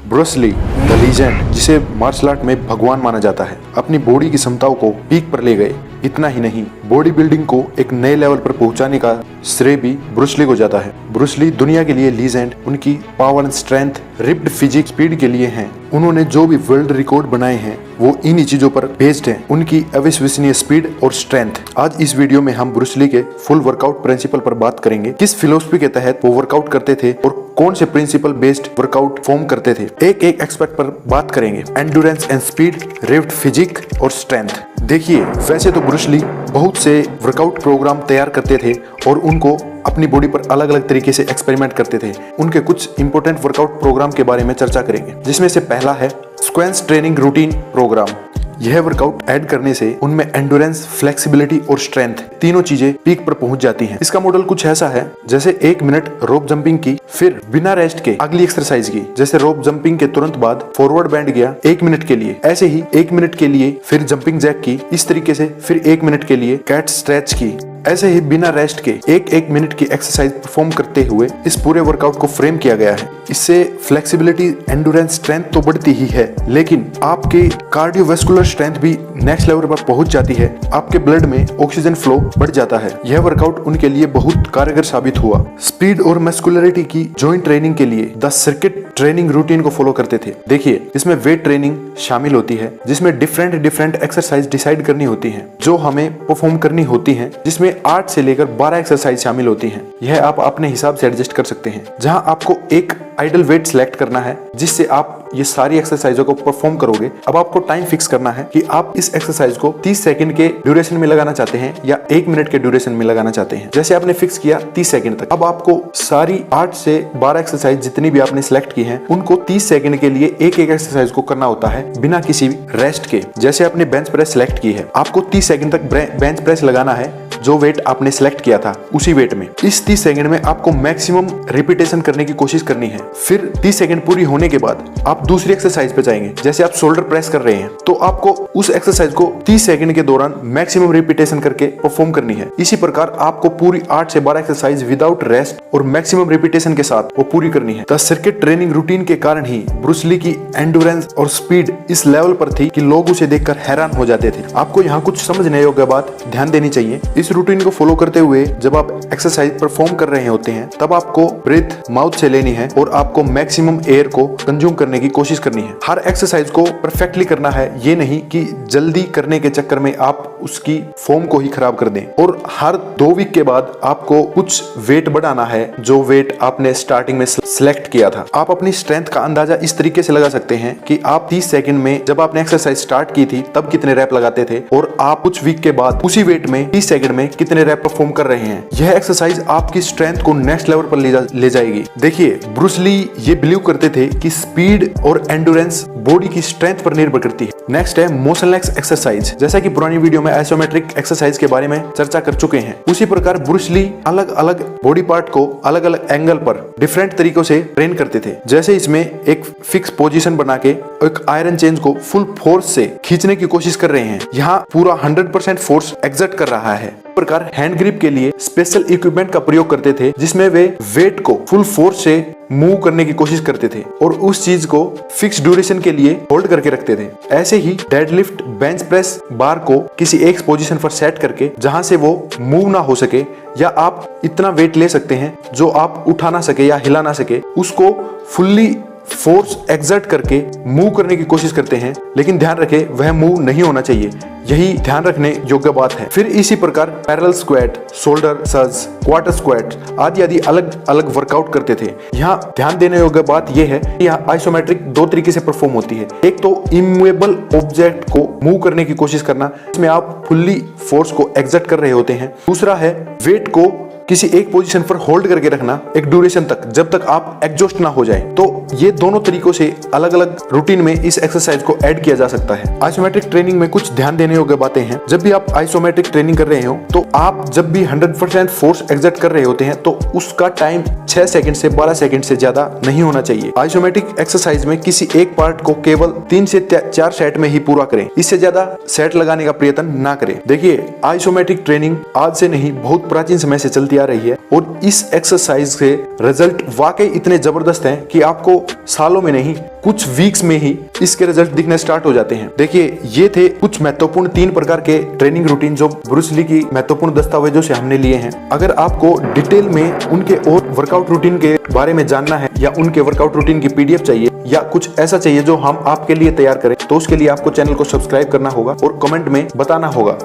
Bruce Lee the legend, जिसे martial art में भगवान माना जाता है, अपनी बॉडी की क्षमताओं को पीक पर ले गए। इतना ही नहीं, बॉडी बिल्डिंग को एक नए लेवल पर पहुंचाने का श्रेय भी ब्रूस ली को जाता है। ब्रूस ली दुनिया के लिए लीजेंड उनकी power and strength, ripped physique, speed के लिए हैं। उन्होंने जो भी वर्ल्ड रिकॉर्ड बनाए हैं वो इन्हीं चीजों पर बेस्ड हैं, उनकी अविश्वसनीय स्पीड और स्ट्रेंथ। आज इस वीडियो में हम ब्रूस ली के फुल वर्कआउट प्रिंसिपल पर बात करेंगे, किस फिलोसफी के तहत वो वर्कआउट करते थे और कौन से प्रिंसिपल बेस्ड वर्कआउट फॉर्म करते थे। एक एक एक्सपेक्ट पर बात करेंगे, एंडुरेंस एंड स्पीड, रिप्ड फिजिक और स्ट्रेंथ। देखिए, वैसे तो ब्रूस ली बहुत से वर्कआउट प्रोग्राम तैयार करते थे और उनको अपनी बॉडी पर अलग अलग तरीके से एक्सपेरिमेंट करते थे। उनके कुछ इंपॉर्टेंट वर्कआउट प्रोग्राम के बारे में चर्चा करेंगे, जिसमें से पहला है स्क्वेंस ट्रेनिंग रूटीन प्रोग्राम। यह वर्कआउट ऐड करने से उनमें एंडुरेंस, फ्लेक्सिबिलिटी और स्ट्रेंथ तीनों चीजें पीक पर पहुंच जाती हैं। इसका मॉडल कुछ ऐसा है, जैसे 1 मिनट रोप जंपिंग की, फिर बिना रेस्ट के अगली एक्सरसाइज की, जैसे रोप जंपिंग के तुरंत बाद फॉरवर्ड बेंड किया 1 मिनट के लिए, ऐसे ही 1 मिनट के लिए फिर जंपिंग जैक की, इस तरीके से फिर 1 मिनट के लिए कैट स्ट्रेच की। ऐसे ही बिना रेस्ट के 1-1 मिनट की एक्सरसाइज परफॉर्म करते हुए इस पूरे वर्कआउट को फ्रेम किया गया है। इससे फ्लेक्सिबिलिटी, एंडुरेंस, स्ट्रेंथ तो बढ़ती ही है, लेकिन आपके कार्डियोवैस्कुलर स्ट्रेंथ भी नेक्स्ट लेवल पर पहुंच जाती है। आपके ब्लड में ऑक्सीजन फ्लो बढ़ जाता है। यह वर्कआउट उनके लिए बहुत कारगर साबित हुआ। स्पीड और मस्कुलरिटी की जॉइंट ट्रेनिंग के लिए द सर्किट ट्रेनिंग रूटीन को फॉलो करते थे। देखिए, इसमें वेट ट्रेनिंग शामिल होती है, जिसमें डिफरेंट एक्सरसाइज डिसाइड करनी होती है जो हमें परफॉर्म करनी होती है, जिसमें 8 से लेकर 12 एक्सरसाइज शामिल होती हैं। यह आप अपने हिसाब से एडजस्ट कर सकते हैं, जहां आपको एक आइडल वेट सिलेक्ट करना है, जिससे आप ये सारी एक्सरसाइजों को परफॉर्म करोगे। अब आपको टाइम फिक्स करना है कि आप इस एक्सरसाइज को 30 सेकंड के ड्यूरेशन में लगाना चाहते हैं या 1 मिनट के ड्यूरेशन में लगाना चाहते हैं। जैसे आपने फिक्स किया 30 सेकंड तक, अब आपको सारी 8 से 12 एक्सरसाइज जितनी भी आपने सिलेक्ट की हैं, उनको 30 सेकंड के लिए एक एक एक्सरसाइज को करना होता है बिना किसी रेस्ट के। जैसे आपने बेंच प्रेस सिलेक्ट की है, आपको 30 सेकंड तक बेंच प्रेस लगाना है, जो वेट आपने सिलेक्ट किया था उसी वेट में। इस 30 सेकंड में आपको मैक्सिमम रिपीटेशन करने की कोशिश करनी है। फिर 30 सेकंड पूरी होने के बाद आप दूसरी एक्सरसाइज पे जाएंगे। जैसे आप शोल्डर प्रेस कर रहे हैं, तो आपको उस एक्सरसाइज को 30 सेकंड के दौरान मैक्सिमम रिपीटेशन करके परफॉर्म करनी है। इसी प्रकार आपको पूरी 8 से 12 एक्सरसाइज विदाउट रेस्ट और मैक्सिमम रिपीटेशन के साथ वो पूरी करनी है। द सर्किट ट्रेनिंग रूटीन के कारण ही ब्रूस ली की एंडुरेंस और स्पीड इस लेवल पर थी कि लोग उसे देखकर हैरान हो जाते थे। आपको यहाँ कुछ समझने योग्य बात ध्यान देनी चाहिए। इस रूटीन को फॉलो करते हुए जब आप एक्सरसाइज परफॉर्म कर रहे होते हैं, तब आपको ब्रीथ माउथ से लेनी है और आपको मैक्सिमम एयर को कंज्यूम करने की कोशिश करनी है। हर एक्सरसाइज को परफेक्टली करना है, ये नहीं कि जल्दी करने के चक्कर में आप उसकी फॉर्म को ही खराब कर दें। और हर 2 वीक के बाद आपको कुछ वेट बढ़ाना है, जो वेट आपने स्टार्टिंग में सिलेक्ट किया था। आप अपनी स्ट्रेंथ का अंदाजा इस तरीके से लगा सकते हैं कि आप 30 सेकंड में जब आपने एक्सरसाइज स्टार्ट की थी तब कितने रैप लगाते थे, और आप कुछ वीक के बाद उसी वेट में 30 सेकंड में कितने रैप परफॉर्म कर रहे हैं। यह एक्सरसाइज आपकी स्ट्रेंथ को नेक्स्ट लेवल पर ले जाएगी। देखिए, ब्रूस ली ये बिलीव करते थे कि स्पीड और एंडुरेंस बॉडी की स्ट्रेंथ पर निर्भर करती है। नेक्स्ट है मोशनलेस एक्सरसाइज। जैसा कि पुरानी वीडियो में आइसोमेट्रिक एक्सरसाइज के बारे में चर्चा कर चुके हैं, उसी प्रकार ब्रूस ली अलग अलग बॉडी पार्ट को अलग अलग एंगल पर डिफरेंट तरीकों से ट्रेन करते थे। जैसे इसमें एक फिक्स पोजीशन बना के एक आयरन चेंज को फुल फोर्स से खींचने की कोशिश कर रहे हैं। यहाँ पूरा 100% फोर्स एक्सर्ट कर रहा है। प्रकार हैंड ग्रिप के लिए स्पेशल इक्विपमेंट का प्रयोग करते थे, जिसमें वे वेट को फुल फोर्स से मूव करने की कोशिश करते थे और उस चीज को फिक्स ड्यूरेशन के लिए होल्ड करके रखते थे। ऐसे ही डेडलिफ्ट, बेंच प्रेस बार को किसी एक पोजीशन पर सेट करके जहां से वो मूव ना हो सके, या आप इतना वेट ले सकते हैं जो आप उठा ना सके या हिला ना सके, उसको फुल्ली फोर्स एक्सर्ट करके मूव करने की कोशिश करते हैं। लेकिन ध्यान रखें, वह मूव नहीं होना चाहिए। यही ध्यान रखने योग्य बात है। फिर इसी प्रकार parallel squat, shoulder surge, quarter squat आदि अलग अलग वर्कआउट करते थे। यहाँ ध्यान देने योग्य बात यह है कि यहाँ आइसोमेट्रिक 2 तरीके से परफॉर्म होती है। एक तो इमूवेबल ऑब्जेक्ट को मूव करने की कोशिश करना, इसमें आप फुल्ली फोर्स को एक्सर्ट कर रहे होते हैं। दूसरा है वेट को किसी एक पोजीशन पर होल्ड करके रखना एक ड्यूरेशन तक, जब तक आप एग्जॉस्ट ना हो जाए। तो ये दोनों तरीकों से अलग अलग रूटीन में इस एक्सरसाइज को ऐड किया जा सकता है। आइसोमेट्रिक ट्रेनिंग में कुछ ध्यान देने योग्य बातें हैं। जब भी आप आइसोमेट्रिक ट्रेनिंग कर रहे हो, तो आप जब भी 100% फोर्स एक्सर्ट कर रहे होते हैं, तो उसका टाइम 6 सेकंड से 12 सेकंड से ज्यादा नहीं होना चाहिए। आइसोमेट्रिक एक्सरसाइज में किसी एक पार्ट को केवल 3 से 4 सेट में ही पूरा करें। इससे ज्यादा सेट लगाने का प्रयत्न ना करें। देखिए, आइसोमेट्रिक ट्रेनिंग आज से नहीं, बहुत प्राचीन समय से चलती चलती आ रही है और इस एक्सरसाइज के रिजल्ट वाकई इतने जबरदस्त हैं कि आपको सालों में नहीं कुछ वीक्स में ही इसके रिजल्ट दिखने स्टार्ट हो जाते हैं। देखिए, ये थे कुछ महत्वपूर्ण 3 प्रकार के ट्रेनिंग रूटीन जो ब्रूस ली की महत्वपूर्ण दस्तावेजों से हमने लिए हैं। अगर आपको डिटेल में उनके और वर्कआउट रूटीन के बारे में जानना है या उनके वर्कआउट रूटीन की PDF चाहिए या कुछ ऐसा चाहिए जो हम आपके लिए तैयार करें, तो उसके लिए आपको चैनल को सब्सक्राइब करना होगा और कमेंट में बताना होगा।